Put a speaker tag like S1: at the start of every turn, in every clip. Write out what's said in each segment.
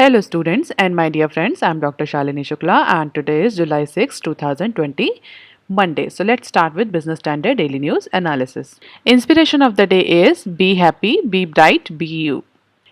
S1: Hello students and my dear friends, I am Dr. Shalini Shukla and today is July 6, 2020, Monday. So let's start with Business Standard Daily News Analysis. Inspiration of the day is be happy, be bright, be you.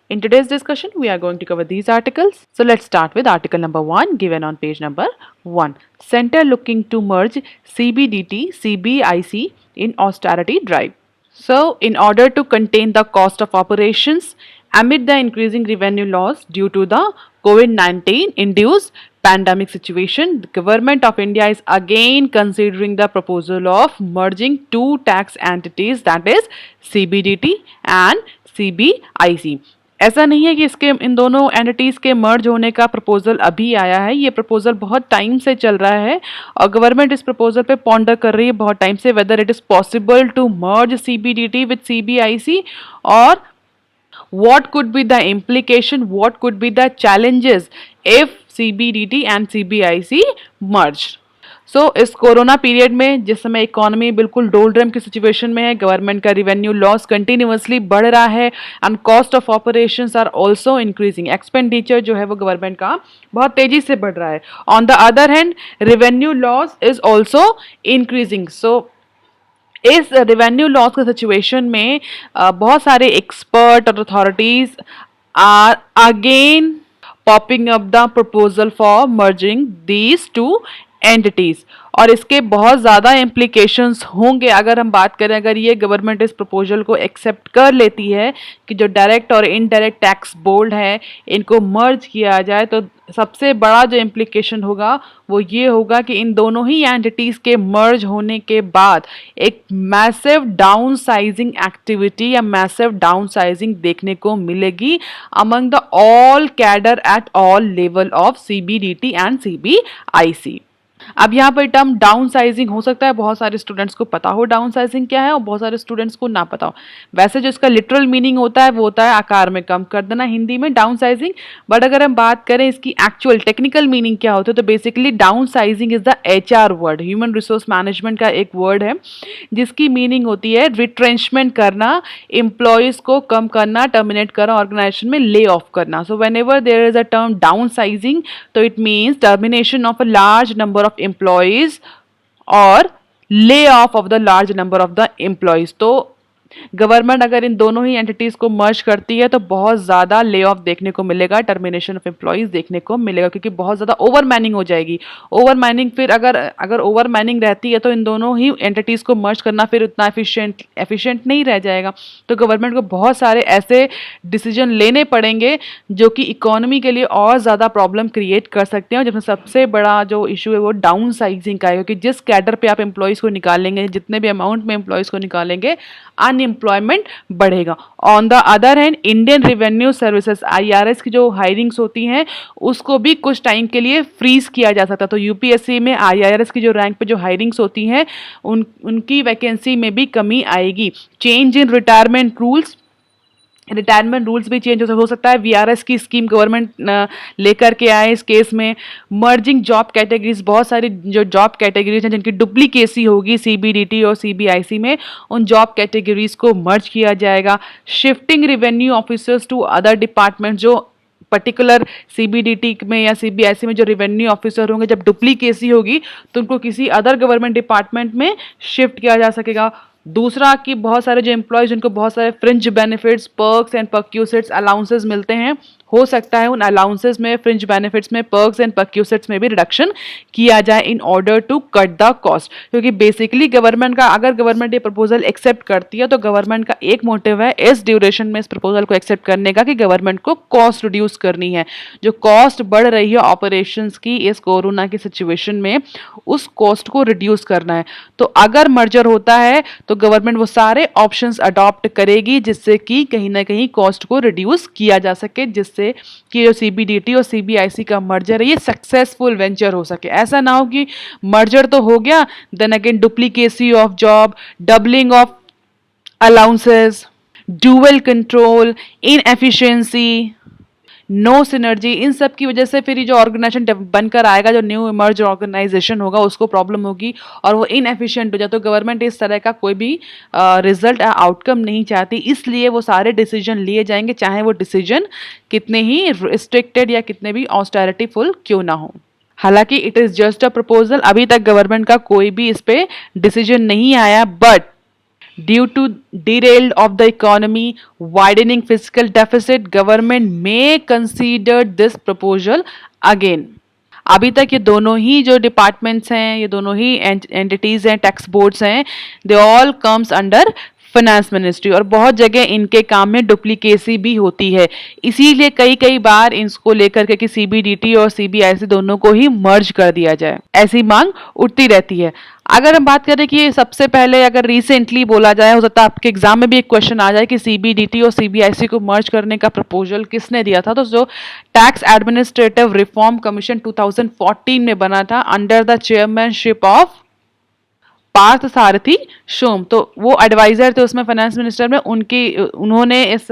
S1: In today's discussion, we are going to cover these articles. So let's start with article number 1 given on page number 1. Center looking to merge CBDT, CBIC in austerity drive. So, in order to contain the cost of operations amid the increasing revenue loss due to the COVID-19 induced pandemic situation, the Government of India is again considering the proposal of merging two tax entities, that is CBDT and CBIC. ऐसा नहीं है कि इसके इन दोनों entities के मर्ज होने का proposal अभी आया है, ये प्रपोजल बहुत टाइम से चल रहा है और गवर्नमेंट इस प्रपोजल पे पॉन्डर कर रही है बहुत टाइम से whether it is possible to merge CBDT with CBIC और what could be the implication, what could be the challenges if CBDT and CBIC merged. इस कोरोना पीरियड में जिस समय इकोनॉमी बिल्कुल डोलड्रम की सिचुएशन में है, गवर्नमेंट का रिवेन्यू लॉस कंटिन्यूअसली बढ़ रहा है and cost of operations are also increasing. Expenditure जो है वो गवर्नमेंट का बहुत तेजी से बढ़ रहा है. On the other hand revenue loss is also increasing. इस रेवेन्यू लॉस के सिचुएशन में बहुत सारे एक्सपर्ट और authorities are again popping up the proposal for merging these two entities और इसके बहुत ज़्यादा इम्प्लीकेशंस होंगे. अगर हम बात करें, अगर ये गवर्नमेंट इस प्रपोजल को एक्सेप्ट कर लेती है कि जो डायरेक्ट और इनडायरेक्ट टैक्स बोर्ड है इनको मर्ज किया जाए, तो सबसे बड़ा जो इम्प्लीकेशन होगा वो ये होगा कि इन दोनों ही एंटिटीज़ के मर्ज होने के बाद एक मैसिव डाउन साइजिंग एक्टिविटी या मैसिव डाउन साइजिंग देखने को मिलेगी among the all cadre at all level of CBDT and CBIC. अब यहाँ पर टर्म डाउन साइजिंग हो सकता है बहुत सारे स्टूडेंट्स को पता हो डाउन साइजिंग क्या है और बहुत सारे स्टूडेंट्स को ना पता हो. वैसे जो इसका लिटरल मीनिंग होता है वो होता है आकार में कम कर देना, हिंदी में डाउन साइजिंग. बट अगर हम बात करें इसकी एक्चुअल टेक्निकल मीनिंग क्या होती है, तो basically down sizing is the HR word, human resource management का एक वर्ड है जिसकी मीनिंग होती है रिट्रेंचमेंट करना, एम्प्लॉयज को कम करना, टर्मिनेट करना, ऑर्गेनाइजेशन में ले ऑफ करना. So whenever there is a term downsizing, तो it means termination of a large number of employees or layoff of the large number of the employees. तो government अगर इन दोनों ही entities को मर्ज करती है तो बहुत ज़्यादा ले ऑफ देखने को मिलेगा, टर्मिनेशन ऑफ एम्प्लॉयज़ देखने को मिलेगा क्योंकि बहुत ज़्यादा ओवर मैनिंग हो जाएगी. ओवर मैनिंग फिर अगर ओवर मैनिंग रहती है तो इन दोनों ही एंटिटीज़ को मर्ज करना फिर उतना एफिशिएंट नहीं रह जाएगा. तो गवर्नमेंट को बहुत सारे ऐसे डिसीजन लेने पड़ेंगे जो कि इकोनॉमी के लिए और ज़्यादा प्रॉब्लम क्रिएट कर सकते हैं, जिसमें सबसे बड़ा जो इशू है वो डाउन साइजिंग का है क्योंकि जिस कैडर पे आप एम्प्लॉयज़ को निकालेंगे, जितने भी अमाउंट में एम्प्लॉयज़ को निकालेंगे, अनएम्प्लॉयमेंट बढ़ेगा. On the other hand Indian revenue services IRS की जो हायरिंग्स होती हैं उसको भी कुछ टाइम के लिए फ्रीज किया जा सकता है. तो UPSC में IRS की जो रैंक पे जो हायरिंग्स होती हैं उनकी वैकेंसी में भी कमी आएगी. चेंज इन रिटायरमेंट रूल्स भी चेंज हो सकता है. VRS की स्कीम गवर्नमेंट लेकर के आए इस केस में. मर्जिंग जॉब कैटेगरीज, बहुत सारी जो जॉब कैटेगरीज हैं जिनकी डुप्लीकेसी होगी CBDT और CBIC में, उन जॉब कैटेगरीज को मर्ज किया जाएगा. Shifting revenue officers to other department, जो पर्टिकुलर CBDT में या CBIC में जो रेवेन्यू ऑफिसर होंगे, जब डुप्लीकेसी होगी तो उनको किसी अदर गवर्नमेंट डिपार्टमेंट में शिफ्ट किया जा सकेगा. दूसरा कि बहुत सारे जो एम्प्लॉयज जिनको बहुत सारे fringe benefits, perks and perquisites, allowances मिलते हैं, हो सकता है उन अलाउंसेस में, फ्रिंज बेनिफिट्स में, पर्क्स एंड पर्क्यूसेट्स में भी रिडक्शन किया जाए in order to cut the cost. क्योंकि बेसिकली गवर्नमेंट का, अगर गवर्नमेंट ये प्रपोजल एक्सेप्ट करती है तो गवर्नमेंट का एक मोटिव है इस ड्यूरेशन में इस प्रपोजल को एक्सेप्ट करने का कि गवर्नमेंट को कॉस्ट रिड्यूस करनी है. जो कॉस्ट बढ़ रही है ऑपरेशंस की इस कोरोना की सिचुएशन में, उस कॉस्ट को रिड्यूस करना है. तो अगर मर्जर होता है तो गवर्नमेंट वो सारे ऑप्शंस अडॉप्ट करेगी जिससे कि कहीं ना कहीं कॉस्ट को रिड्यूस किया जा सके, जिससे कि जो CBDT और CBIC का मर्जर है ये सक्सेसफुल वेंचर हो सके. ऐसा ना हो कि मर्जर तो हो गया, then again duplicacy of job, doubling of allowances, dual control, inefficiency, no synergy, इन सब की वजह से फिर ये जो ऑर्गेनाइजेशन बनकर आएगा, जो न्यू इमर्ज ऑर्गेनाइजेशन होगा उसको प्रॉब्लम होगी और वो इनएफिशिएंट हो जाए। तो गवर्नमेंट इस तरह का कोई भी रिजल्ट आउटकम नहीं चाहती, इसलिए वो सारे डिसीजन लिए जाएंगे, चाहे वो डिसीजन कितने ही रिस्ट्रिक्टेड या कितने भी ऑस्टेरिटी फुल क्यों ना हो। हालांकि it is just a proposal, अभी तक गवर्नमेंट का कोई भी इस पे डिसीजन नहीं आया, but due to derail of the economy, widening fiscal deficit, government may consider this proposal again. अभी तक ये दोनों ही जो डिपार्टमेंट्स हैं, ये दोनों ही एंटिटीज हैं, टैक्स बोर्ड्स हैं, they all comes under finance ministry, और बहुत जगह इनके काम में डुप्लीकेसी भी होती है, इसीलिए कई बार इसको लेकर के कि सीबीडीटी और सीबीआईसी दोनों को ही मर्ज कर दिया जाए, ऐसी मांग उठती रहती है। अगर हम बात करें कि सबसे पहले अगर रिसेंटली बोला जाए, हो सकता है आपके एग्जाम में भी एक क्वेश्चन आ जाए कि सीबीडीटी और सीबीआईसी को मर्ज करने का प्रपोजल किसने दिया था, तो जो टैक्स एडमिनिस्ट्रेटिव रिफॉर्म कमीशन 2014 में बना था under the chairmanship of Partha Sarathi Shome, तो वो एडवाइजर थे उसमें फाइनेंस मिनिस्टर में, उन्होंने इस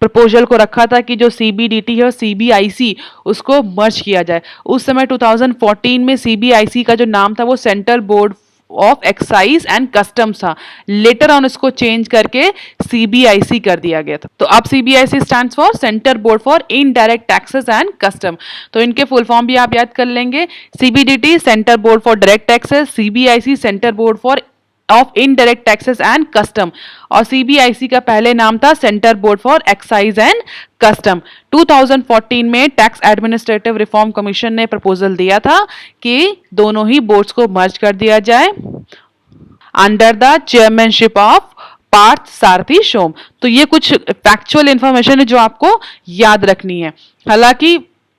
S1: प्रपोजल को रखा था कि जो सीबीडीटी है और सीबीआईसी उसको मर्ज किया जाए। उस समय 2014 में सीबीआईसी का जो नाम था वो central board of excise and customs था, लेटर ऑन इसको चेंज करके सीबीआईसी कर दिया गया था। तो अब CBIC stands for centre board for indirect taxes and custom, तो इनके फुल फॉर्म भी आप याद कर लेंगे, CBDT centre board for direct taxes, CBIC centre board for of indirect taxes and custom, और सीबीआईसी का पहले नाम था centre board for excise and custom. 2014 में टैक्स एडमिनिस्ट्रेटिव रिफॉर्म कमीशन ने प्रपोजल दिया था कि दोनों ही बोर्ड्स को मर्ज कर दिया जाए under the chairmanship of Partha Sarathi Shome. तो ये कुछ फैक्चुअल इंफॉर्मेशन है जो आपको याद रखनी है। हालांकि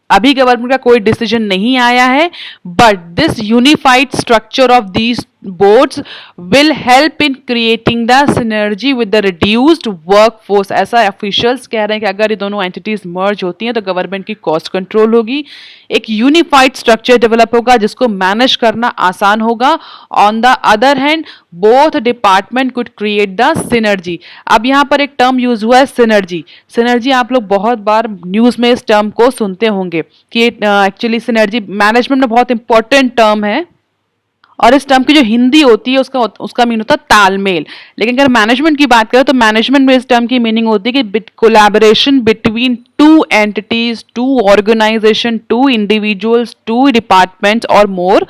S1: अभी गवर्नमेंट का कोई डिसीजन नहीं आया है, but this unified structure of these boards will help in creating the synergy with the reduced workforce। ऐसा officials कह रहे हैं कि अगर ये दोनों entities merge होती हैं तो गवर्नमेंट की कॉस्ट कंट्रोल होगी, एक यूनिफाइड स्ट्रक्चर डेवलप होगा जिसको मैनेज करना आसान होगा। On the other hand both department could create the synergy. अब यहाँ पर एक टर्म यूज हुआ है सिनर्जी। सिनर्जी आप लोग बहुत बार न्यूज में इस टर्म को सुनते होंगे कि एक्चुअली सिनर्जी मैनेजमेंट में बहुत इंपॉर्टेंट टर्म है, और इस टर्म की जो हिंदी होती है उसका मीन होता है तालमेल। लेकिन अगर मैनेजमेंट की बात करें तो मैनेजमेंट में इस टर्म की मीनिंग होती है कि collaboration between two entities, two organisation, two individuals, two departments और more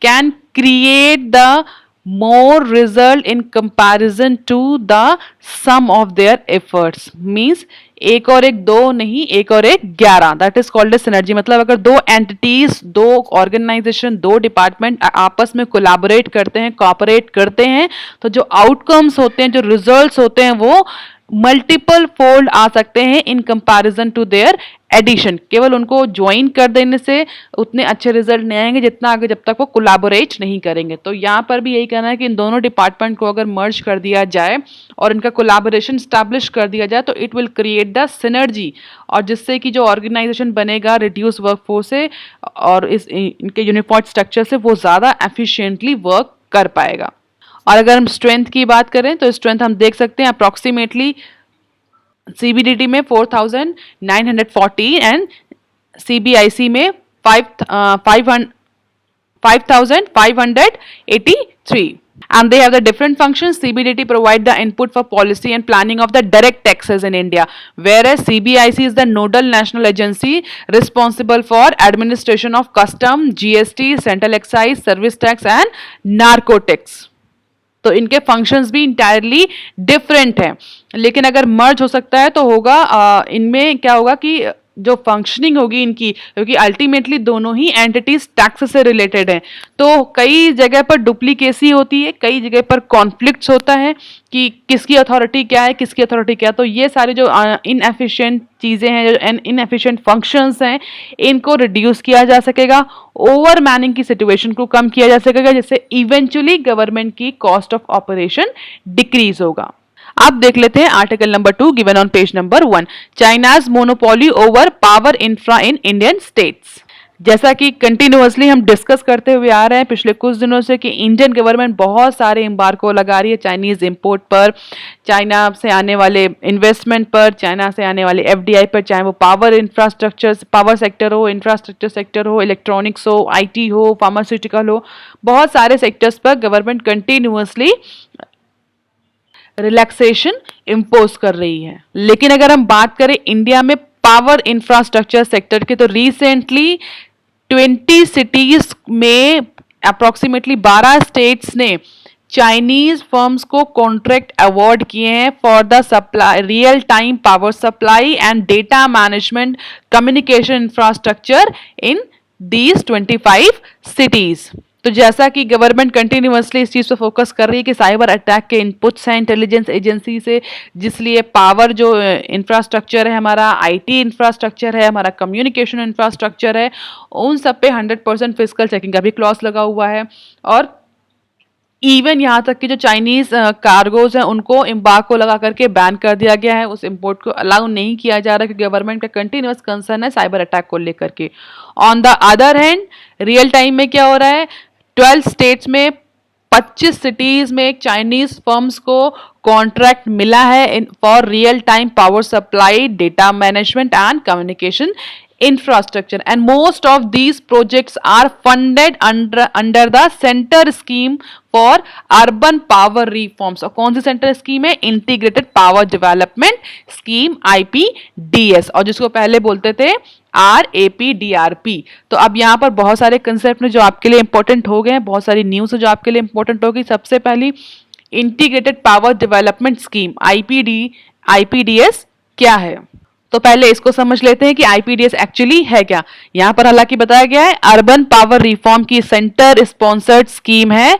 S1: can create the more result in comparison to the sum of their efforts। means एक और एक दो नहीं, एक और एक 11, that is called a synergy. मतलब अगर दो एंटिटीज, दो ऑर्गेनाइजेशन, दो डिपार्टमेंट आपस में कोलैबोरेट करते हैं, कोऑपरेट करते हैं, तो जो आउटकम्स होते हैं, जो रिजल्ट्स होते हैं वो मल्टीपल फोल्ड आ सकते हैं in comparison to their addition. केवल उनको ज्वाइन कर देने से उतने अच्छे रिजल्ट नहीं आएंगे जितना आगे जब तक वो कोलैबोरेट नहीं करेंगे। तो यहाँ पर भी यही कहना है कि इन दोनों डिपार्टमेंट को अगर मर्ज कर दिया जाए और इनका कोलैबोरेशन स्टैब्लिश कर दिया जाए तो it will create the synergy, और जिससे कि जो ऑर्गेनाइजेशन बनेगा रिड्यूस वर्कफोर्स से और इनके यूनिफाइड स्ट्रक्चर से वो ज़्यादा एफिशिएंटली वर्क कर पाएगा। और अगर हम स्ट्रेंथ की बात करें तो स्ट्रेंथ हम देख सकते हैं अप्रॉक्सीमेटली सीबीडीटी में 4940 एंड सीबीआईसी में 5583, and they have the different functions. CBDT provide the input for policy and planning of the direct taxes in India, whereas CBIC is the nodal national agency responsible for administration of custom, GST, central excise, service tax and narcotics। तो इनके functions भी entirely different हैं, लेकिन अगर मर्ज हो सकता है तो होगा इनमें क्या होगा कि जो फंक्शनिंग होगी इनकी, क्योंकि अल्टीमेटली दोनों ही एंटिटीज टैक्स से रिलेटेड हैं, तो कई जगह पर डुप्लीकेसी होती है, कई जगह पर कॉन्फ्लिक्ट्स होता है कि किसकी अथॉरिटी क्या है, किसकी अथॉरिटी क्या है। तो ये सारी जो इनएफिशिएंट चीज़ें हैं, जो इनएफिशिएंट फंक्शंस हैं, इनको रिड्यूस किया जा सकेगा, ओवर मैनिंग की सिचुएशन को कम किया जा सकेगा, जिससे इवेंचुअली गवर्नमेंट की कॉस्ट ऑफ ऑपरेशन डिक्रीज होगा। अब देख लेते हैं article number 2 given on page number 1, China's monopoly over power infra in Indian states. जैसा कि कंटिन्यूअसली हम डिस्कस करते हुए आ रहे हैं पिछले कुछ दिनों से कि इंडियन गवर्नमेंट बहुत सारे एम्बार्गो लगा रही है चाइनीज़ इंपोर्ट पर, चाइना से आने वाले इन्वेस्टमेंट पर, चाइना से आने वाले एफडीआई पर, चाहे वो पावर इंफ्रास्ट्रक्चर, पावर सेक्टर हो, इंफ्रास्ट्रक्चर सेक्टर हो, इलेक्ट्रॉनिक्स हो, आईटी हो, फार्मास्यूटिकल हो, बहुत सारे सेक्टर्स पर गवर्नमेंट कंटिन्यूअसली रिलैक्सेशन इम्पोज कर रही है। लेकिन अगर हम बात करें इंडिया में पावर इंफ्रास्ट्रक्चर सेक्टर की, तो रिसेंटली 20 सिटीज में अप्रोक्सीमेटली 12 स्टेट्स ने चाइनीज फर्म्स को कॉन्ट्रैक्ट अवार्ड किए हैं for the supply, real time power supply and data management communication infrastructure in these 25 cities. तो जैसा कि गवर्नमेंट कंटिन्यूअसली इस चीज़ पर फोकस कर रही है कि साइबर अटैक के इनपुट्स हैं इंटेलिजेंस एजेंसी से, जिसलिए पावर जो इंफ्रास्ट्रक्चर है हमारा, आईटी इंफ्रास्ट्रक्चर है हमारा, कम्युनिकेशन इंफ्रास्ट्रक्चर है, उन सब पे 100% फिजिकल चेकिंग का भी क्लॉज लगा हुआ है। और इवन यहाँ तक कि जो चाइनीज कार्गोज हैं उनको एम्बार्गो लगा करके बैन कर दिया गया है, उस इम्पोर्ट को अलाउ नहीं किया जा रहा क्योंकि गवर्नमेंट का कंटिन्यूअस कंसर्न है साइबर अटैक को लेकर के। On the other hand real time में क्या हो रहा है, 12 स्टेट्स में 25 सिटीज में चाइनीज फर्म्स को कॉन्ट्रैक्ट मिला है for real time power supply, data management and communication infrastructure, and most of these projects are funded under the center scheme for urban power reforms। और कौन सी सेंटर स्कीम है, integrated power development scheme IPDS, और जिसको पहले बोलते थे RAPDRP। तो अब यहाँ पर बहुत सारे कंसेप्ट जो आपके लिए इंपॉर्टेंट हो गए हैं, बहुत सारी न्यूज़ जो आपके लिए इंपॉर्टेंट होगी। सबसे पहली integrated power development scheme IPDS क्या है, तो पहले इसको समझ लेते हैं कि IPDS एक्चुअली है क्या। यहां पर हालांकि बताया गया है अर्बन पावर रिफॉर्म की सेंटर स्पॉन्सर्ड स्कीम है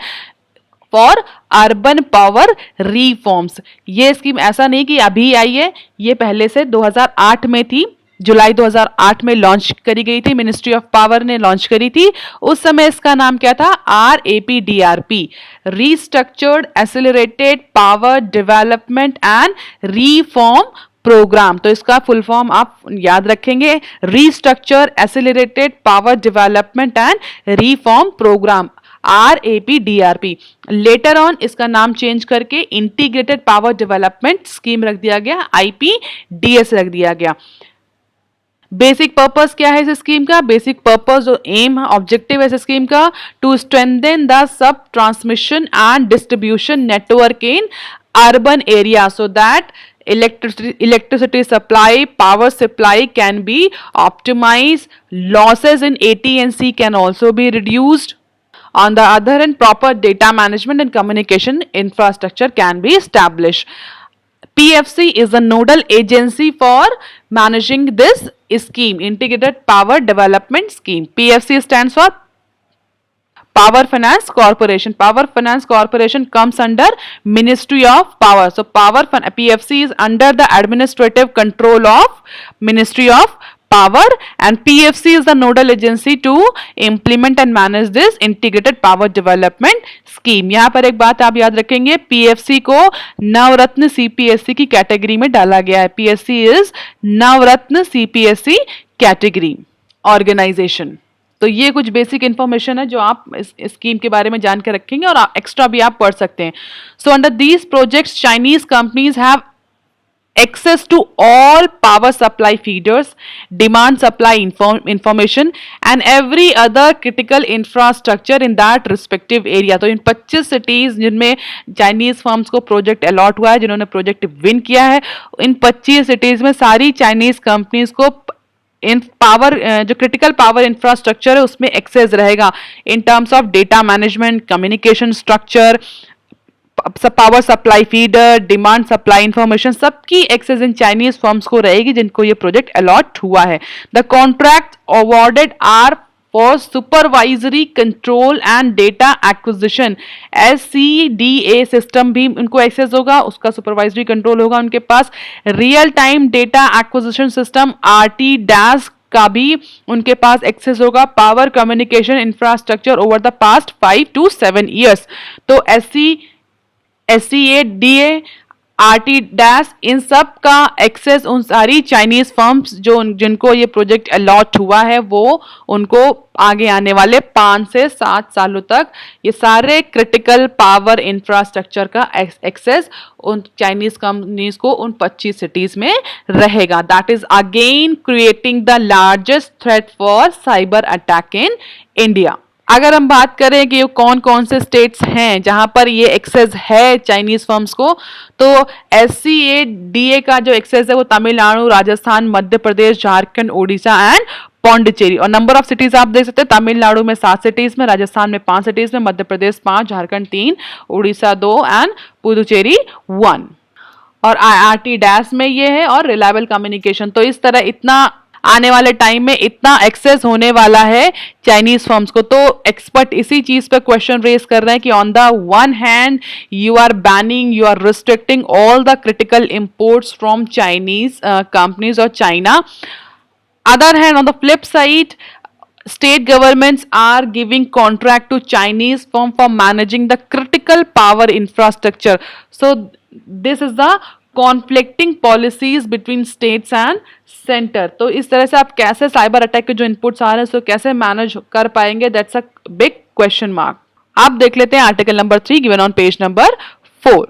S1: फॉर अर्बन पावर रिफॉर्म्स। ये स्कीम ऐसा नहीं कि अभी आई है, ये पहले से 2008 में थी, जुलाई 2008 में लॉन्च करी गई थी, मिनिस्ट्री ऑफ पावर ने लॉन्च करी थी। उस समय इसका नाम क्या था, RAPDRP, restructured accelerated power development and reform programme. तो इसका फुल फॉर्म आप याद रखेंगे, restructure accelerated power development and reform programme, RAPDRP। Later on इसका नाम चेंज करके इंटीग्रेटेड पावर डेवलपमेंट स्कीम रख दिया गया, IPDS रख दिया गया। बेसिक पर्पस क्या है इस स्कीम का, बेसिक पर्पस जो एम है, ऑब्जेक्टिव है इस स्कीम का, to strengthen the sub transmission and distribution network in urban area so that electricity supply, power supply can be optimized, losses in AT&C can also be reduced. On the other hand, proper data management and communication infrastructure can be established. PFC is the nodal agency for managing this scheme, Integrated Power Development Scheme. PFC stands for Power Finance Corporation. Power Finance Corporation comes under Ministry of Power. So PFC is under the administrative control of Ministry of Power, and PFC is the nodal agency to implement and manage this integrated power development scheme. यहाँ पर एक बात आप याद रखेंगे, PFC को नवरत्न CPSC की category में डाला गया है। PFC is Navratna CPSC category organisation. तो ये कुछ बेसिक इंफॉर्मेशन है जो आप इस स्कीम के बारे में जान के रखेंगे और एक्स्ट्रा भी आप पढ़ सकते हैं। So under these projects Chinese companies have access to all power supply feeders, demand supply information and every other critical infrastructure in that respective area। तो इन 25 सिटीज जिनमें चाइनीज फर्म्स को प्रोजेक्ट अलॉट हुआ है, जिन्होंने प्रोजेक्ट विन किया है, इन 25 cities में सारी चाइनीज कंपनीज को इन पावर जो क्रिटिकल पावर इंफ्रास्ट्रक्चर है उसमें एक्सेस रहेगा in terms of data management, communication structure, power supply feeder, demand supply information, सबकी एक्सेस इन चाइनीज फर्म्स को रहेगी जिनको ये प्रोजेक्ट अलॉट हुआ है। The contract awarded are for supervisory control and data acquisition, SCDA system भी उनको एक्सेस होगा, उसका सुपरवाइजरी कंट्रोल होगा उनके पास। Real time data acquisition system RTDAS का भी उनके पास एक्सेस होगा। Power communication infrastructure over the past 5 to 7 years। तो SCADA, आरटी डैश, इन सब का एक्सेस उन सारी चाइनीज फर्म्स जो जिनको ये प्रोजेक्ट अलॉट हुआ है वो उनको आगे आने वाले 5 से 7 सालों तक ये सारे क्रिटिकल पावर इंफ्रास्ट्रक्चर का एक्सेस उन चाइनीज कंपनीज को उन 25 सिटीज में रहेगा. That is again creating the largest threat for cyber attack in India. अगर हम बात करें कि कौन कौन से स्टेट्स हैं जहां पर ये एक्सेस है चाइनीज फर्म्स को, तो SCADA का जो एक्सेस है वो तमिलनाडु, राजस्थान, मध्य प्रदेश, झारखंड, उड़ीसा एंड पौंडीचेरी. और नंबर ऑफ सिटीज आप देख सकते हैं, तमिलनाडु में 7 सिटीज में, राजस्थान में 5 सिटीज में, मध्य प्रदेश 5, झारखंड 3, उड़ीसा 2 एंड पुदुचेरी 1. और IRT डैश में ये है और रिलायबल कम्युनिकेशन. तो इस तरह इतना आने वाले टाइम में इतना एक्सेस होने वाला है चाइनीज फर्म्स को. तो एक्सपर्ट इसी चीज पे क्वेश्चन रेज कर रहे हैं कि on the one hand you are banning, you are restricting all the critical imports from Chinese companies और China. Other hand, on the flip side, state governments are giving contract to Chinese firm for managing the critical power infrastructure. So this is the conflicting policies between states and center. तो इस तरह से आप कैसे cyber attack के जो inputs आ रहे हैं उसको कैसे मैनेज कर पाएंगे, that's a big question mark. आप देख लेते हैं article number 3 given on page number 4.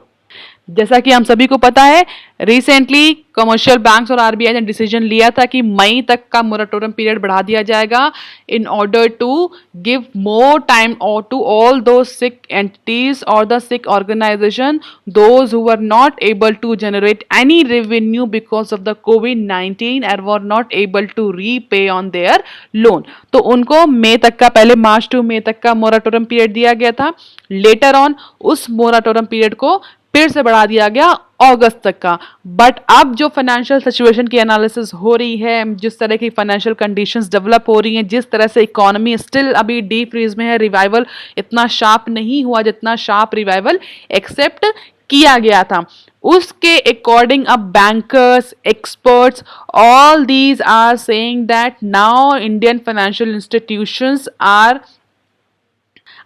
S1: जैसा कि हम सभी को पता है, रिसेंटली कमर्शियल बैंक्स और आरबीआई ने डिसीजन लिया था कि मई तक का मोरेटोरियम पीरियड बढ़ा दिया जाएगा in order to give more time और to all those sick entities और the sick organisation those who were not able to generate any revenue because of the कोविड-19 and were not able to repay on their loan. तो उनको मई तक का, पहले March two मई तक का moratorium period दिया गया था. लेटर ऑन उस मोरेटोरियम पीरियड को फिर से बढ़ा दिया गया अगस्त तक का. बट अब जो फाइनेंशियल सिचुएशन की एनालिसिस हो रही है, जिस तरह की फाइनेंशियल कंडीशंस डेवलप हो रही हैं, जिस तरह से इकोनॉमी स्टिल अभी डीप फ्रीज में है, रिवाइवल इतना शार्प नहीं हुआ जितना शार्प रिवाइवल एक्सेप्ट किया गया था, उसके अकॉर्डिंग अब bankers, experts, all these are saying that now Indian financial institutions are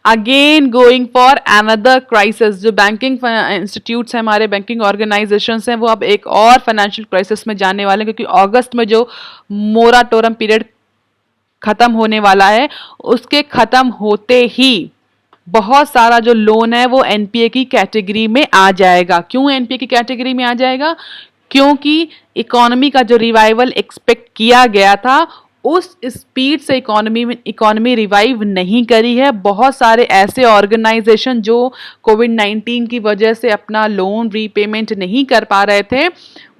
S1: again going for another crisis. जो बैंकिंग इंस्टीट्यूट्स हैं, हमारे बैंकिंग ऑर्गेनाइजेशंस हैं, वो अब एक और फाइनेंशियल क्राइसिस में जाने वाले हैं, क्योंकि अगस्त में जो मोराटोरम पीरियड खत्म होने वाला है, उसके खत्म होते ही बहुत सारा जो लोन है वो एनपीए की कैटेगरी में आ जाएगा. क्यों एनपीए की कैटेगरी में आ जाएगा? क्योंकि इकोनॉमी का जो रिवाइवल एक्सपेक्ट किया गया था उस स्पीड से इकोनॉमी रिवाइव नहीं करी है. बहुत सारे ऐसे ऑर्गेनाइजेशन जो कोविड-19 की वजह से अपना लोन रीपेमेंट नहीं कर पा रहे थे,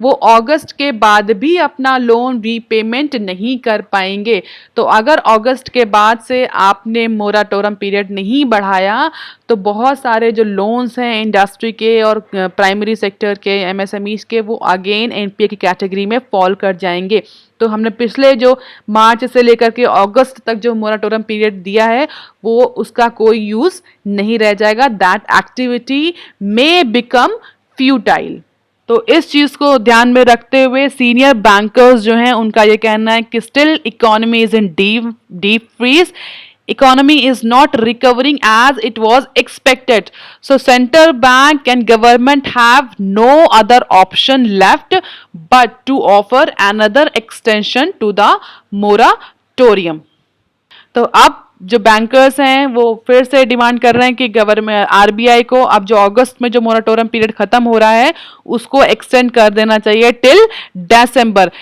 S1: वो अगस्त के बाद भी अपना लोन रीपेमेंट नहीं कर पाएंगे. तो अगर अगस्त के बाद से आपने मोराटोरम पीरियड नहीं बढ़ाया तो बहुत सारे जो लोन्स हैं इंडस्ट्री के और प्राइमरी सेक्टर के, एमएसएमईज के, वो अगेन एनपीए की कैटेगरी में फॉल कर जाएंगे. तो हमने पिछले जो मार्च से लेकर के अगस्त तक जो मोराटोरम पीरियड दिया है वो उसका कोई यूज नहीं रह जाएगा. That activity may become futile. तो इस चीज को ध्यान में रखते हुए सीनियर बैंकर्स जो हैं उनका ये कहना है कि still economy is in deep freeze. Economy is not recovering as it was expected. So central bank and government have no other option left but to offer another extension to the moratorium. तो अब जो bankers हैं वो फिर से demand कर रहे हैं कि गवर्नमेंट, आरबीआई को अब जो अगस्त में जो मोराटोरियम पीरियड खत्म हो रहा है उसको एक्सटेंड कर देना चाहिए टिल दिसंबर.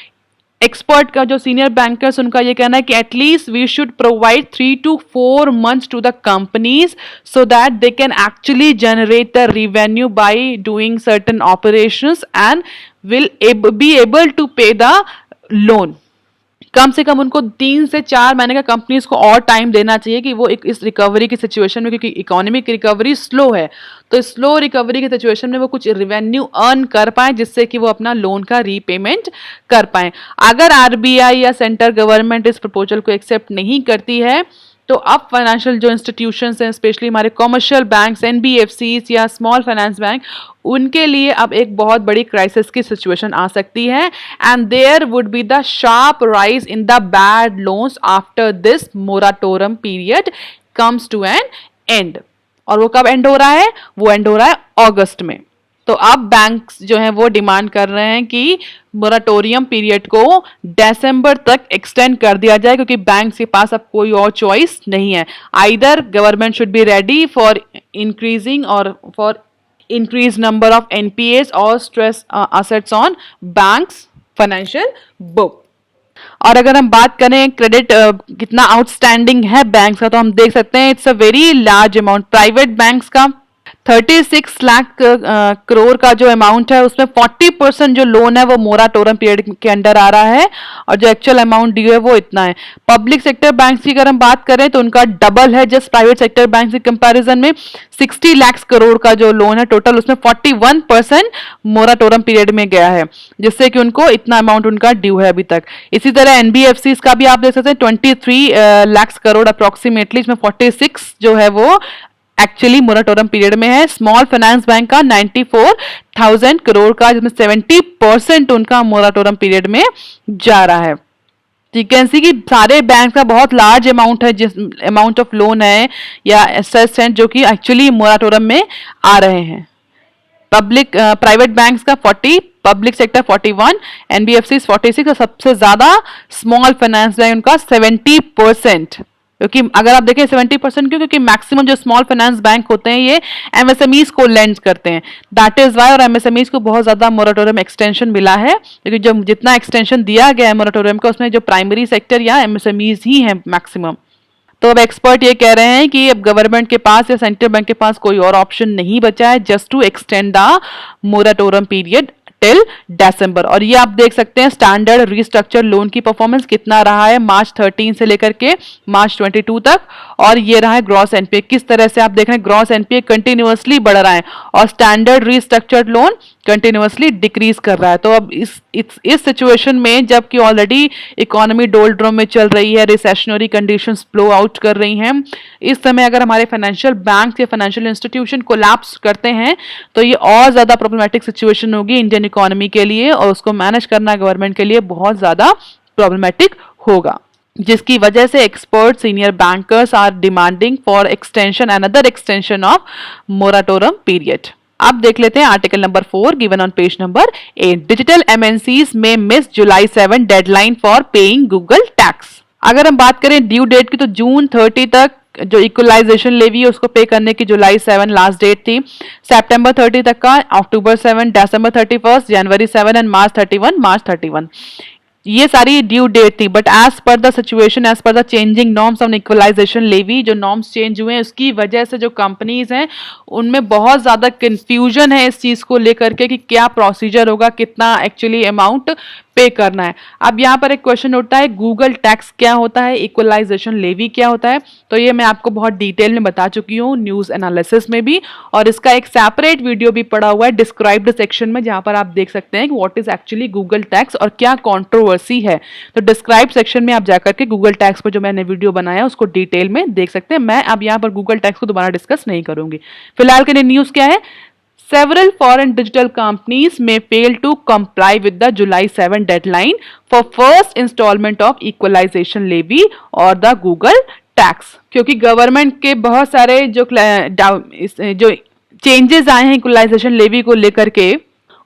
S1: एक्सपर्ट का जो सीनियर बैंकर्स उनका ये कहना है कि at least we should provide 3 to 4 months to the companies so that they can actually generate the revenue by doing certain operations and will be able to pay the loan. कम से कम उनको 3 से 4 महीने का कंपनीज को और टाइम देना चाहिए कि वो इस रिकवरी की सिचुएशन में, क्योंकि इकोनॉमिक रिकवरी स्लो है, तो स्लो रिकवरी की सिचुएशन में वो कुछ रेवेन्यू अर्न कर पाए जिससे कि वो अपना लोन का रीपेमेंट कर पाए. अगर आरबीआई या सेंट्रल गवर्नमेंट इस प्रपोजल को एक्सेप्ट नहीं करती है तो अब फाइनेंशियल जो इंस्टीट्यूशंस हैं, स्पेशली हमारे कमर्शियल बैंक्स, एनबीएफसीज या स्मॉल फाइनेंस बैंक, उनके लिए अब एक बहुत बड़ी क्राइसिस की सिचुएशन आ सकती है. And there would be the sharp rise in the bad loans after this moratorium period comes to an end. और वो कब एंड हो रहा है? वो एंड हो रहा है अगस्त में. तो अब बैंक्स जो है वो डिमांड कर रहे हैं कि मोराटोरियम पीरियड को दिसंबर तक एक्सटेंड कर दिया जाए, क्योंकि बैंक्स के पास अब कोई और चॉइस नहीं है। Either government should be ready for increasing और for increased number of NPAs or stress assets on banks financial book। और अगर हम बात करें क्रेडिट कितना आउटस्टैंडिंग है बैंक्स का, तो हम देख सकते हैं it's a very large amount. Private banks का 36 लाख करोड़ का जो अमाउंट है, उसमें 40% जो लोन है वो मोराटोरियम पीरियड के अंडर आ रहा है, और जो एक्चुअल अमाउंट ड्यू है वो इतना है। पब्लिक सेक्टर बैंक्स की अगर हम बात करें तो उनका डबल है जस्ट प्राइवेट सेक्टर बैंक के कंपैरिजन में। 60 लाख करोड़ का जो लोन है टोटल, उसमें 41% मोराटोरियम पीरियड में गया है, जिससे कि उनको इतना अमाउंट उनका ड्यू है अभी तक। इसी तरह एनबीएफसी का भी आप देख सकते हैं 23 लाख करोड़ अप्रोक्सीमेटली, इसमें 46 जो है वो एक्चुअली मोराटोरियम पीरियड में है। स्मॉल फाइनेंस बैंक का 94,000 करोड़ का, जिसमें 70% उनका मोराटोरियम पीरियड में जा रहा है। तो यू कैन सी कि सारे बैंक का बहुत लार्ज अमाउंट है, जिस अमाउंट ऑफ लोन है या एसेट्स हैं जो कि एक्चुअली मोराटोरियम में आ रहे हैं। पब्लिक प्राइवेट बैंक्स का 40, पब्लिक सेक्टर 41, एनबीएफसी 46, और सबसे ज्यादा स्मॉल फाइनेंस बैंक उनका 70%। क्योंकि अगर आप देखें 70% क्यों, क्योंकि मैक्सिमम जो स्मॉल फाइनेंस बैंक होते हैं ये एमएसएमईज को लेंड करते हैं, दैट इज वाई। और एमएसएमईज को बहुत ज्यादा मोराटोरियम एक्सटेंशन मिला है, क्योंकि जो जितना एक्सटेंशन दिया गया है मोराटोरियम का, उसमें जो प्राइमरी सेक्टर या एमएसएमईज ही है मैक्सिमम। तो अब एक्सपर्ट ये कह रहे हैं कि अब गवर्नमेंट के पास या सेंट्रल बैंक के पास कोई और ऑप्शन नहीं बचा है just to extend the moratorium period till December. और ये आप देख सकते हैं स्टैंडर्ड रिस्ट्रक्चर लोन की परफॉर्मेंस कितना रहा है मार्च 13 से लेकर के मार्च 22 तक, और ये रहा है ग्रॉस एनपीए। किस तरह से आप देख रहे हैं ग्रॉस एनपीए कंटिन्यूअसली बढ़ रहा है और standard restructured loan continuously decrease कर रहा है। तो अब इस सिचुएशन में, जबकि ऑलरेडी इकोनॉमी डोल्ड्रम में चल रही है, रिसेशनरी कंडीशंस फ्लो आउट कर रही हैं, इस समय अगर हमारे फाइनेंशियल बैंक या फाइनेंशियल इंस्टीट्यूशन कोलैप्स करते हैं तो ये और ज्यादा प्रॉब्लमेटिक सिचुएशन होगी इंडियन इकोनॉमी के लिए, और उसको मैनेज करना गवर्नमेंट के लिए बहुत ज्यादा प्रॉब्लमेटिक होगा, जिसकी वजह से expert senior bankers are demanding for extension, another extension of moratorium period. अब देख लेते हैं article number 4 given on page number 8। Digital MNCs में miss July 7 deadline for paying Google tax. अगर हम बात करें ड्यू डेट की, तो जून 30 तक जो इक्वलाइजेशन लेवी है उसको पे करने की जुलाई 7 लास्ट डेट थी। सितंबर 30 तक का, अक्टूबर 7, दिसंबर 31, जनवरी 7 एंड मार्च 31, मार्च 31, ये सारी ड्यू डेट थी। But as per the situation, as per the changing norms on equalisation levy, जो नॉर्म्स चेंज हुए हैं उसकी वजह से जो कंपनीज हैं उनमें बहुत ज्यादा कंफ्यूजन है इस चीज को लेकर के कि क्या प्रोसीजर होगा, कितना एक्चुअली अमाउंट पे करना है। अब यहाँ पर एक क्वेश्चन उठता है गूगल टैक्स क्या होता है, इक्वलाइजेशन लेवी क्या होता है। तो ये मैं आपको बहुत डिटेल में बता चुकी हूँ न्यूज एनालिसिस में भी, और इसका एक सेपरेट वीडियो भी पड़ा हुआ है डिस्क्राइब्ड सेक्शन में, जहां पर आप देख सकते हैं कि what is actually Google tax और क्या कंट्रोवर्सी है। तो डिस्क्राइब सेक्शन में आप जाकर के गूगल टैक्स पर जो मैंने वीडियो बनाया उसको डिटेल में देख सकते हैं। मैं अब यहाँ पर गूगल टैक्स को दोबारा डिस्कस नहीं करूंगी। फिलहाल के लिए न्यूज क्या है, several foreign digital companies may fail to comply with the July 7 deadline for first installment of equalization levy or the Google tax। क्योंकि गवर्नमेंट के बहुत सारे जो चेंजेस आए हैं इक्वलाइजेशन लेवी को लेकर के,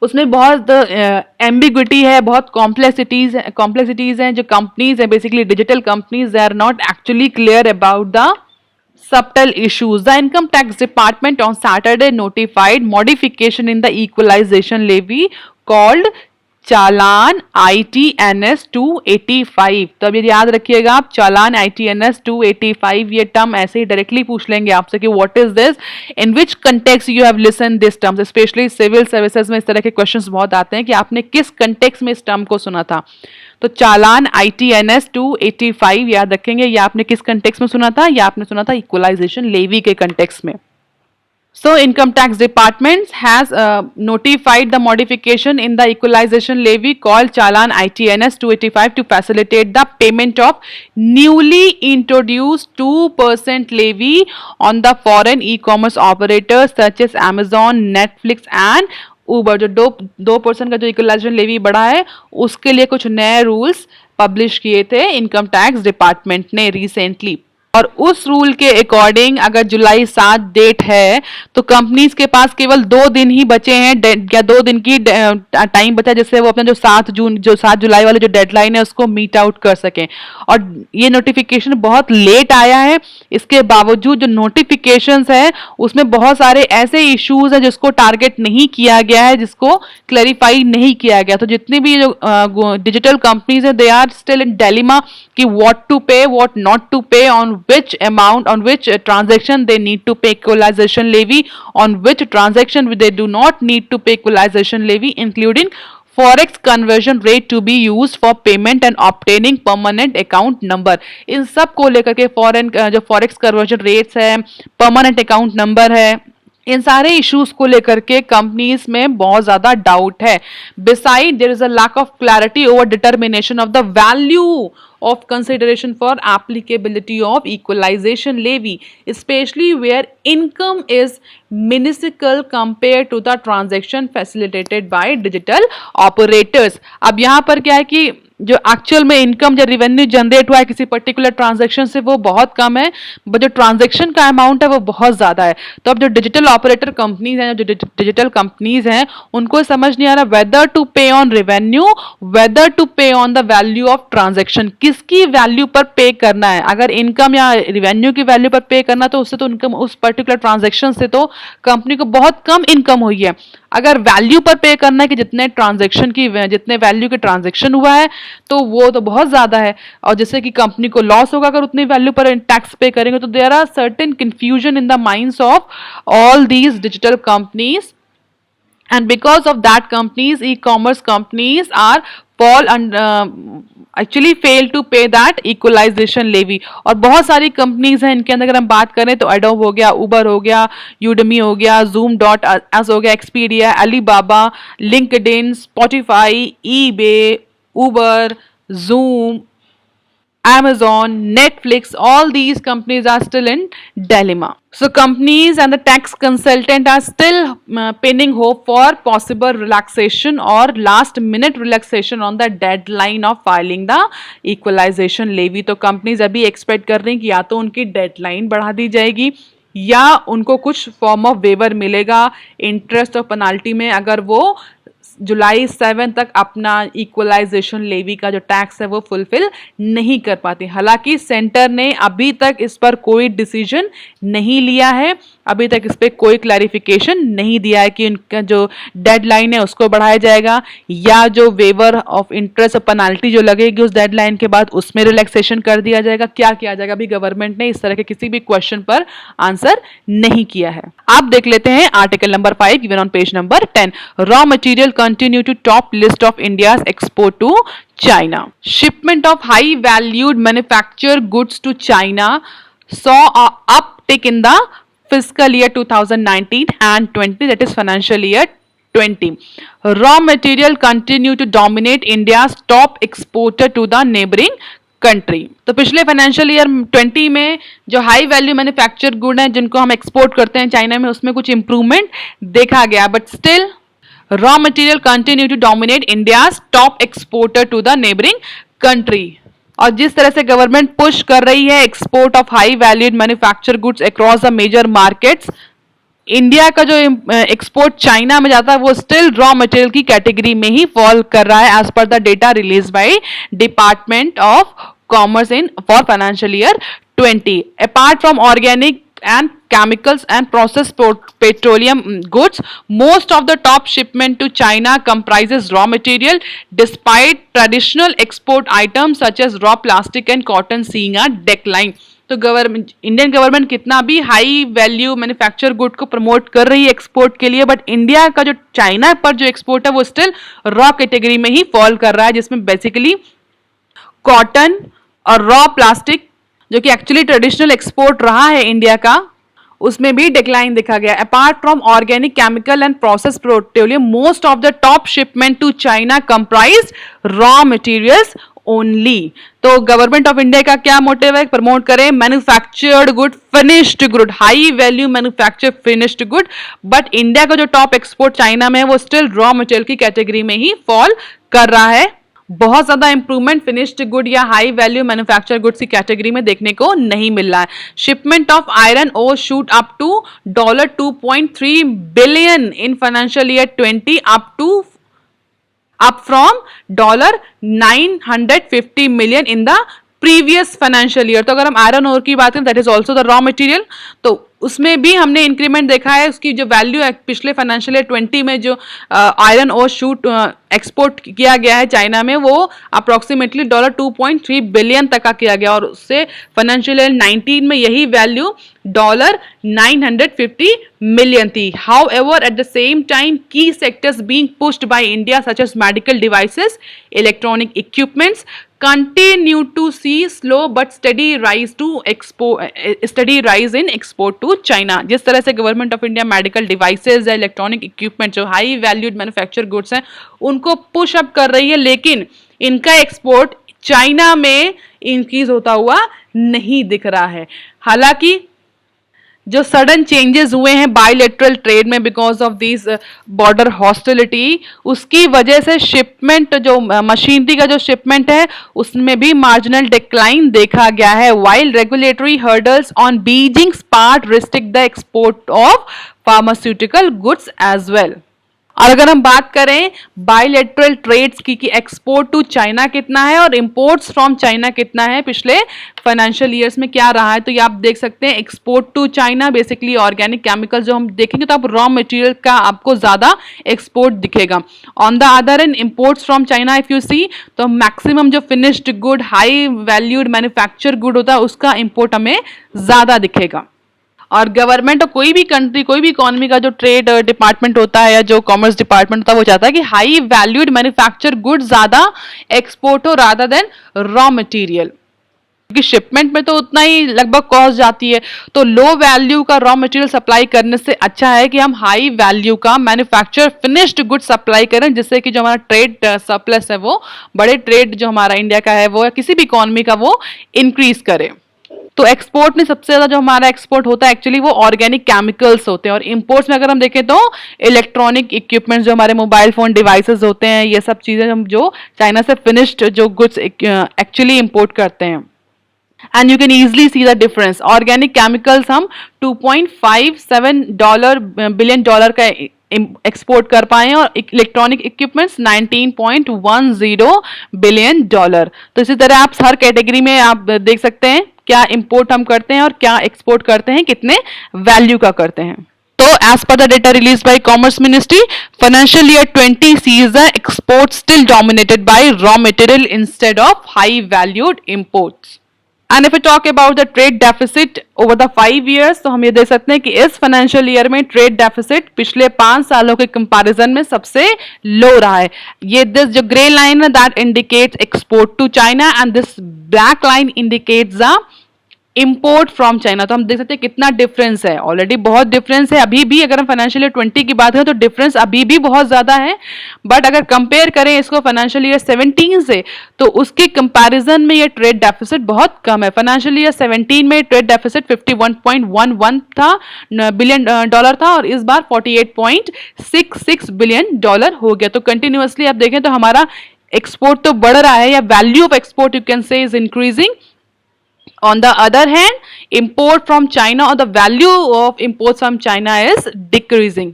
S1: उसमें बहुत एम्बिग्विटी है, बहुत कॉम्प्लेक्सिटीज हैं। जो कंपनीज हैं basically digital companies, they are not actually clear about the subtle issues. The income tax department on Saturday notified modification in the equalization levy called challan ITNS 285। तो अब ये याद रखिएगा आप, चालान ITNS 285, ये टर्म ऐसे ही डायरेक्टली पूछ लेंगे आपसे कि what is this, in which context you have listen this term. Specially civil services में इस तरह के क्वेश्चंस बहुत आते हैं कि आपने किस कंटेक्स्ट में इस टर्म को सुना था। तो चालान ITNS 285 याद रखेंगे, या आपने किस कंटेक्स्ट में सुना था, या आपने सुना था इक्वलाइजेशन लेवी के कंटेक्स्ट में। So income tax department has notified the modification in the equalization levy called Chalan ITNS 285 to facilitate the payment of newly introduced 2% levy on the foreign e-commerce operators such as Amazon, Netflix and Uber। जो 2% का जो equalisation levy बढ़ा है उसके लिए कुछ नए rules publish किए थे इनकम टैक्स डिपार्टमेंट ने रिसेंटली। और उस रूल के अकॉर्डिंग अगर जुलाई 7 डेट है तो कंपनीज के पास केवल 2 दिन ही बचे हैं, या 2 दिन की टाइम बचा जिससे वो अपना जो 7 जुलाई वाले जो डेडलाइन है उसको मीट आउट कर सकें। और ये नोटिफिकेशन बहुत लेट आया है, इसके बावजूद जो नोटिफिकेशंस है उसमें बहुत सारे ऐसे इश्यूज हैं जिसको टारगेट नहीं किया गया है, जिसको क्लैरिफाई नहीं किया गया। तो जितनी भी जो डिजिटल कंपनीज है they are still in dilemma कि what to pay, what not to pay, on which amount, on which transaction they need to pay equalization levy, on which transaction they do not need to pay equalization levy, including forex conversion rate to be used for payment and obtaining permanent account number। इन सब को लेकर के foreign जो forex conversion rates है, permanent account number है, इन सारे issues को लेकर के कंपनीज में बहुत ज्यादा डाउट है। Beside there is a lack of clarity over determination of the value of consideration for applicability of equalization levy, especially where income is minuscule compared to the transaction facilitated by digital operators। अब यहाँ पर क्या है कि जो actual में income जो revenue generate हुआ है किसी पर्टिकुलर ट्रांजैक्शन से वो बहुत कम है, बट जो ट्रांजैक्शन का अमाउंट है वो बहुत ज्यादा है। तो अब जो डिजिटल ऑपरेटर कंपनीज हैं, जो डिजिटल कंपनीज हैं, उनको समझ नहीं आ रहा weather to pay on revenue, weather to pay on the value of transaction, किसकी वैल्यू पर पे करना है। अगर इनकम या रिवेन्यू की वैल्यू पर पे करना तो उससे तो इनकम उस पर्टिकुलर ट्रांजैक्शन से तो कंपनी को बहुत कम इनकम हुई है। अगर वैल्यू पर पे करना है कि जितने ट्रांजैक्शन की जितने वैल्यू के ट्रांजैक्शन हुआ है तो वो तो बहुत ज्यादा है, और जैसे कि कंपनी को लॉस होगा अगर उतनी वैल्यू पर टैक्स पे करेंगे। तो there are certain confusion in the minds of all these digital companies, and because of that companies, e-commerce companies are fall and actually fail to pay that equalization levy। और बहुत सारी companies हैं इनके अंदर अगर हम बात करें तो एडोब हो गया, उबर हो गया, यूडमी हो गया, Zoom.us हो गया, Expedia, Alibaba, LinkedIn, Spotify, eBay, Uber, Zoom, Amazon, Netflix, all these companies are still in dilemma. So companies and the tax consultant are still pinning hope for possible relaxation or last minute relaxation on the deadline of filing the equalization levy। तो companies अभी expect कर रही हैं कि या तो उनकी deadline बढ़ा दी जाएगी या उनको कुछ फॉर्म ऑफ वेवर मिलेगा इंटरेस्ट और पेनाल्टी में अगर वो जुलाई 7 तक अपना इक्वलाइजेशन लेवी का जो टैक्स है वो फुलफिल नहीं कर पाती। हालांकि सेंटर ने अभी तक इस पर कोई डिसीजन नहीं लिया है, अभी तक इस पर कोई क्लैरिफिकेशन नहीं दिया है कि उनका जो डेडलाइन है उसको बढ़ाया जाएगा या जो वेवर ऑफ इंटरेस्ट और पेनाल्टी जो लगेगी उस डेडलाइन के बाद उसमें रिलैक्सेशन कर दिया जाएगा, क्या किया जाएगा। अभी गवर्नमेंट ने इस तरह के किसी भी क्वेश्चन पर आंसर नहीं किया है। आप देख लेते हैं article number 5 given on page number 10। Raw material continue to top list of India's export to China. Shipment of high valued manufactured goods to China saw a uptick in the fiscal year 2019 and 20, that is financial year 20. Raw material continue to dominate India's top exporter to the neighboring country. तो पिछले financial year 20 में जो high value manufacture good हैं जिनको हम export करते हैं China में उसमें कुछ इंप्रूवमेंट देखा गया, but still raw material continue to dominate India's top exporter to the neighboring country। और जिस तरह से गवर्नमेंट पुश कर रही है export of high valued manufacture goods across the major markets, India का जो एक्सपोर्ट चाइना में जाता है वो स्टिल रॉ मटेरियल की कैटेगरी में ही फॉल कर रहा है as per the data release by department of commerce in for financial year 20। Apart from organic and chemicals and processed petroleum goods, most of the top shipment to China comprises raw material, despite traditional export items such as raw plastic and cotton seeing a decline। तो government, Indian government कितना भी high value manufacture good को promote कर रही है export के लिए, but India का जो चाइना पर जो एक्सपोर्ट है वो स्टिल रॉ कैटेगरी में ही फॉल कर रहा है, जिसमें बेसिकली कॉटन और रॉ प्लास्टिक जो कि एक्चुअली ट्रेडिशनल एक्सपोर्ट रहा है इंडिया का उसमें भी डिक्लाइन दिखा गया। Apart from organic chemical and process petroleum, most of the top shipment to China comprise raw materials only. तो गवर्नमेंट ऑफ इंडिया का क्या मोटिव है, प्रमोट करें manufactured good, finished good, high value manufacture finished good, but India का जो top export China में है वो स्टिल रॉ मटेरियल की कैटेगरी में ही फॉल कर रहा है। बहुत ज्यादा इंप्रूवमेंट फिनिश्ड गुड या हाई वैल्यू मैन्युफैक्चर गुड्स की कैटेगरी में देखने को नहीं मिल रहा है। Shipment of iron ore shoot up to $2.3 billion in financial year 20 up from $950 million in the previous financial year. तो अगर हम आयरन ओर की बात करें, that is also the raw material, तो उसमें भी हमने इंक्रीमेंट देखा है। उसकी जो वैल्यू है पिछले फाइनेंशियल ईयर 20 में जो आयरन ओर शूट एक्सपोर्ट किया गया है चाइना में, वो अप्रोक्सीमेटली $2.3 बिलियन तक का किया गया, और उससे फाइनेंशियल ईयर 19 में यही वैल्यू $950 million थी। However, at the same time, key sectors being pushed by India such as medical devices, electronic equipments continue to see slow but steady rise in export to China। जिस तरह से government of India medical devices है, electronic equipment जो high valued manufacture goods हैं उनको push up कर रही है, लेकिन इनका एक्सपोर्ट चाइना में इंक्रीज होता हुआ नहीं दिख रहा है। हालांकि जो सडन चेंजेस हुए हैं बायलैटरल ट्रेड में because of this border hostility, उसकी वजह से शिपमेंट जो मशीनरी का जो शिपमेंट है उसमें भी मार्जिनल डिक्लाइन देखा गया है, while regulatory hurdles on Beijing's part restrict the export of pharmaceutical goods as well. और अगर हम बात करें बायलैटरल ट्रेड्स की कि एक्सपोर्ट टू चाइना कितना है और इंपोर्ट्स फ्रॉम चाइना कितना है पिछले फाइनेंशियल ईयर्स में क्या रहा है, तो ये आप देख सकते हैं। Export to China basically organic chemical जो हम देखेंगे तो आप रॉ मटेरियल का आपको ज्यादा एक्सपोर्ट दिखेगा। On the other end imports from China if you see, तो मैक्सिमम जो finished good high valued manufacture good होता है उसका इंपोर्ट हमें ज्यादा दिखेगा। और गवर्नमेंट और कोई भी कंट्री, कोई भी इकोनॉमी का जो ट्रेड डिपार्टमेंट होता है या जो कॉमर्स डिपार्टमेंट होता है वो चाहता है कि हाई वैल्यूड मैन्युफैक्चर गुड ज्यादा एक्सपोर्ट हो रादर देन रॉ मटेरियल, क्योंकि शिपमेंट में तो उतना ही लगभग कॉस्ट जाती है। तो लो वैल्यू का रॉ मटेरियल सप्लाई करने से अच्छा है कि हम हाई वैल्यू का मैन्युफैक्चर फिनिश्ड गुड सप्लाई करें, जिससे कि जो हमारा ट्रेड सरप्लस है वो बड़े ट्रेड जो हमारा इंडिया का है वो या किसी भी इकोनॉमी का वो इंक्रीज करे। तो एक्सपोर्ट में सबसे ज्यादा जो हमारा एक्सपोर्ट होता है एक्चुअली वो ऑर्गेनिक केमिकल्स होते हैं, और इंपोर्ट्स में अगर हम देखें तो इलेक्ट्रॉनिक इक्विपमेंट्स जो हमारे मोबाइल फोन डिवाइसेस होते हैं, ये सब चीजें हम जो चाइना से फिनिश्ड जो गुड्स एक्चुअली इंपोर्ट करते हैं। And you can easily see the difference. Organic chemicals हम $2.57 बिलियन का एक्सपोर्ट कर पाए और इलेक्ट्रॉनिक इक्विपमेंट्स $19.10 बिलियन। तो इसी तरह आप हर कैटेगरी में आप देख सकते हैं क्या इंपोर्ट हम करते हैं और क्या एक्सपोर्ट करते हैं, कितने वैल्यू का करते हैं। तो as per the data release by commerce ministry, financial year 20 sees the export still dominated by raw material instead of high valued imports. And if we talk about the trade deficit over the 5 years, तो हम ये देख सकते हैं कि इस financial year में trade deficit पिछले 5 सालों के कंपैरिजन में सबसे लो रहा है। ये दिस जो ग्रे लाइन है that indicates export to China and this black line indicates the import from China. तो हम देख सकते हैं कितना डिफरेंस है, ऑलरेडी बहुत डिफरेंस है। अभी भी अगर हम फाइनेंशियल ईयर 20 की बात करें तो डिफरेंस अभी भी बहुत ज्यादा है, बट अगर कंपेयर करें इसको फाइनेंशियल ईयर 17 से तो उसके कंपैरिजन में ये ट्रेड डेफिसिट बहुत कम है। फाइनेंशियल ईयर 17 में ट्रेड डेफिसिट $51.11 बिलियन था और इस बार $48.66 बिलियन हो गया। तो कंटिन्यूअसली आप देखें तो हमारा एक्सपोर्ट तो बढ़ रहा है, या value of export you can say is increasing. On the other hand, import from China or the value of imports from China is decreasing.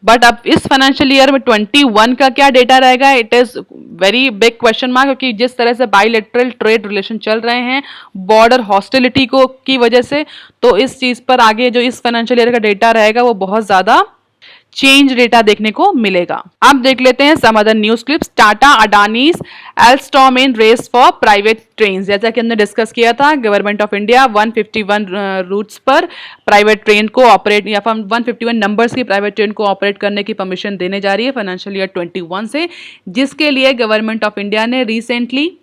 S1: But अब इस फाइनेंशियल ईयर में 21 का क्या डेटा रहेगा, it is very big question mark, क्योंकि जिस तरह से बायलैटरल ट्रेड रिलेशन चल रहे हैं बॉर्डर हॉस्टिलिटी को की वजह से, तो इस चीज पर आगे जो इस फाइनेंशियल ईयर का डेटा रहेगा वो बहुत ज्यादा चेंज डेटा देखने को मिलेगा। अब देख लेते हैं some other news clips. Tata Adani's Alstom in race for private train, जैसा कि हमने डिस्कस किया था, गवर्नमेंट ऑफ इंडिया 151 रूट्स पर प्राइवेट ट्रेन को ऑपरेट या फिर 151 नंबर्स की प्राइवेट ट्रेन को ऑपरेट करने की परमिशन देने जा रही है फाइनेंशियल ईयर 21 से, जिसके लिए गवर्नमेंट ऑफ इंडिया ने रिसेंटली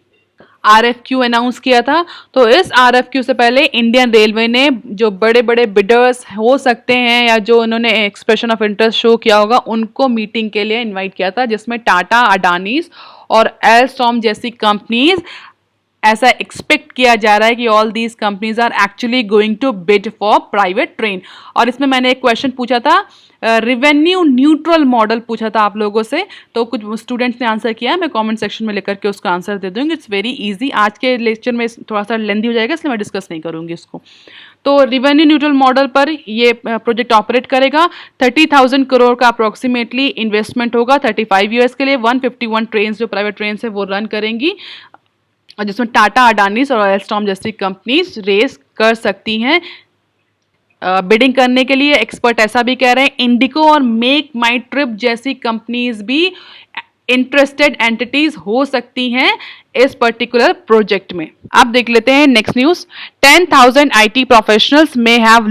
S1: RFQ अनाउंस किया था। तो इस RFQ से पहले इंडियन रेलवे ने जो बड़े बड़े बिडर्स हो सकते हैं या जो उन्होंने एक्सप्रेशन ऑफ इंटरेस्ट शो किया होगा उनको मीटिंग के लिए इनवाइट किया था, जिसमें टाटा, अडानीज और एल्स्टॉम जैसी कंपनीज ऐसा एक्सपेक्ट किया जा रहा है कि all these companies are actually going to bid for private train. और इसमें मैंने एक क्वेश्चन पूछा था, रेवेन्यू न्यूट्रल मॉडल पूछा था आप लोगों से, तो कुछ स्टूडेंट्स ने आंसर किया, मैं कमेंट सेक्शन में लेकर के उसका आंसर दे दूंगी। It's very easy. आज के लेक्चर में थोड़ा सा लेंथी हो जाएगा, इसलिए मैं डिस्कस नहीं करूंगी इसको। तो रेवेन्यू न्यूट्रल मॉडल पर ये प्रोजेक्ट ऑपरेट करेगा। 30,000 करोड़ का अप्रोक्सीमेटली इन्वेस्टमेंट होगा 35 ईयर्स के लिए। 151 ट्रेन जो प्राइवेट ट्रेन है वो रन करेंगी, और जिसमें टाटा, अडानीज और एल्स्टॉम जैसी कंपनीज रेस कर सकती हैं बिडिंग करने के लिए। एक्सपर्ट ऐसा भी कह रहे हैं इंडिको और मेक माई ट्रिप जैसी कंपनीज भी इंटरेस्टेड एंटिटीज हो सकती हैं इस पर्टिकुलर प्रोजेक्ट में। अब देख लेते हैं नेक्स्ट न्यूज। 10,000 IT प्रोफेशनल्स में have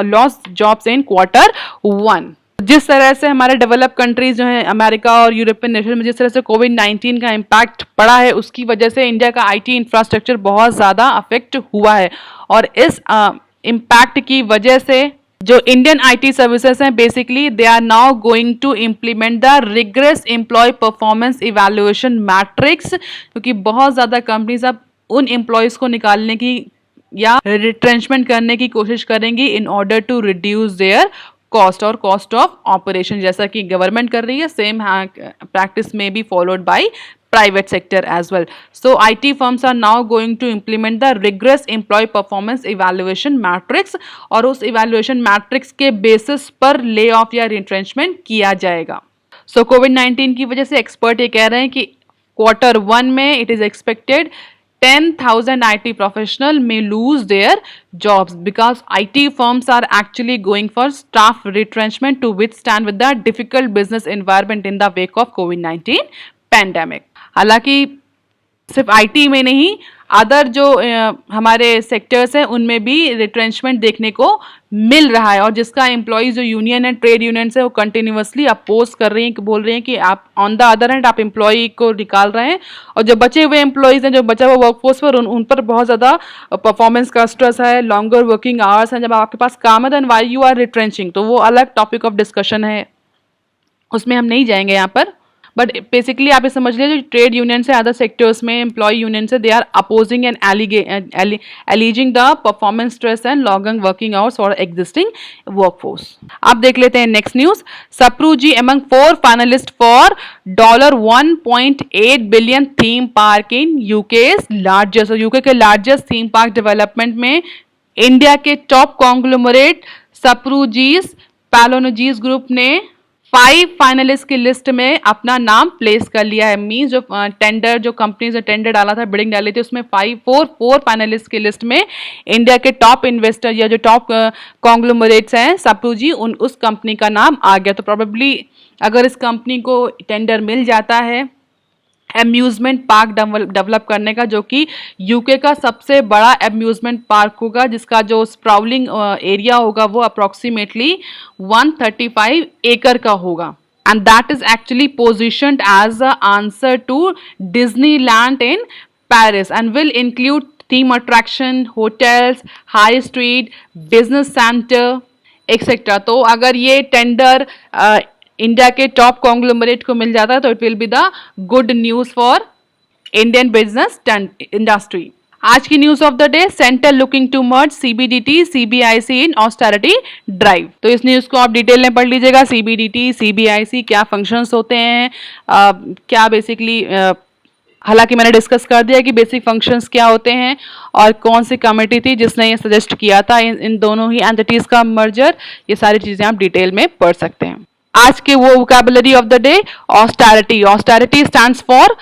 S1: lost jobs in Q1। जिस तरह से हमारे डेवलप कंट्रीज जो हैं, अमेरिका और यूरोपियन नेशन में जिस तरह से कोविड-19 का इम्पैक्ट पड़ा है, उसकी वजह से इंडिया का IT इंफ्रास्ट्रक्चर बहुत ज़्यादा अफेक्ट हुआ है। और इस इम्पैक्ट की वजह से जो इंडियन IT सर्विसेज हैं, basically they are now going to implement the rigorous employ performance evaluation matrix, क्योंकि बहुत ज़्यादा कंपनीज अब उन एम्प्लॉयज़ को निकालने की या रिट्रेंचमेंट करने की कोशिश करेंगी in order to reduce their cost और कॉस्ट ऑफ ऑपरेशन, जैसा कि गवर्नमेंट कर रही है। सेम प्रैक्टिस में be followed by private sector as well. So IT firms are now going to implement the rigorous employee performance evaluation matrix, और उस evaluation matrix के basis पर lay off या retrenchment किया जाएगा। So COVID-19 की वजह से एक्सपर्ट ये कह रहे हैं कि Q1 में it is expected 10,000 IT professional may lose their jobs because IT firms are actually going for staff retrenchment to withstand with the difficult business environment in the wake of COVID-19 pandemic. हालांकि सिर्फ IT में नहीं, other जो हमारे sectors हैं उनमें भी retrenchment देखने को मिल रहा है, और जिसका एम्प्लॉयज़ जो यूनियन है, ट्रेड यूनियंस है, वो कंटिन्यूसली अपोज कर रही हैं, कि बोल रही हैं कि आप ऑन द अदर हैंड आप एम्प्लॉय को निकाल रहे हैं, और जो बचे हुए एम्प्लॉयज़ हैं, जो बचा हुआ वर्कफोर्स पर उन पर बहुत ज़्यादा परफॉर्मेंस का स्ट्रेस है, लॉन्गर वर्किंग आवर्स हैं। जब आपके पास काम है देन व्हाई यू आर रिट्रेंचिंग, तो वो अलग टॉपिक ऑफ डिस्कशन है, उसमें हम नहीं जाएंगे यहाँ पर। बट बेसिकली आप ये समझ लीजिए, जो ट्रेड यूनियन से अदर सेक्टर्स में एम्प्लॉय यूनियन से, they are opposing and alleging the performance stress and long working hours for existing workforce. अब देख लेते हैं next news. Shapoorji among 4 finalist for $1.8 billion theme park in UK के largest theme park development में India के top conglomerate Shapoorji's Pallonji's group ने 5 finalist की list में अपना नाम प्लेस कर लिया है। मींस जो टेंडर, जो कंपनीज ने टेंडर डाला था, बिडिंग डाली थी, उसमें 4 फाइनलिस्ट की लिस्ट में इंडिया के टॉप इन्वेस्टर या जो टॉप कॉन्ग्लोमरेट्स हैं सप्रूजी, उस कंपनी का नाम आ गया। तो प्रोबेबली अगर इस कंपनी को टेंडर मिल जाता है एम्यूजमेंट पार्क डेवलप करने का, जो कि यूके का सबसे बड़ा एम्यूजमेंट पार्क होगा, जिसका जो स्प्राउलिंग एरिया होगा वो अप्रॉक्सीमेटली 135 एकड़ का होगा, and that is actually positioned as a answer to Disneyland in Paris and will include theme attraction, hotels, high street, business centre etcetera. तो अगर ये टेंडर इंडिया के टॉप कॉन्ग्लोमरेट को मिल जाता है तो it will be the good news for Indian business industry. आज की news of the day, centre looking to merge CBDT CBIC in austerity drive. तो इस न्यूज को आप डिटेल में पढ़ लीजिएगा। CBDT CBIC क्या फंक्शंस होते हैं, क्या बेसिकली, हालांकि मैंने डिस्कस कर दिया कि बेसिक फंक्शंस क्या होते हैं और कौन सी कमेटी थी जिसने ये सजेस्ट किया था इन दोनों ही एंटिटीज का मर्जर। ये सारी चीजें आप डिटेल में पढ़ सकते हैं। आज के वो vocabulary of the day, austerity. Austerity stands for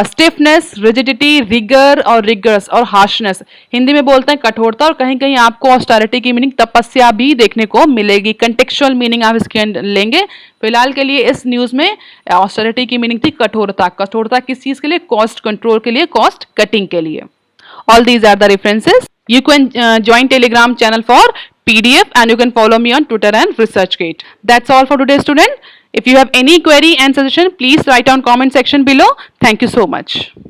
S1: stiffness, rigidity, rigour और रिगर्स और हार्शनेस। हिंदी में बोलते हैं कठोरता, और कहीं कहीं आपको ऑस्टेरिटी की मीनिंग तपस्या भी देखने को मिलेगी। कंटेक्चुअल मीनिंग आप इसके लेंगे। फिलहाल के लिए इस न्यूज में ऑस्टेरिटी की मीनिंग थी कठोरता। कठोरता किस चीज के लिए? कॉस्ट कंट्रोल के लिए, कॉस्ट कटिंग के लिए। All these are the references. You can join Telegram channel for PDF, and you can follow me on Twitter and ResearchGate. That's all for today, student. If you have any query and suggestion, please write down comment section below. Thank you so much.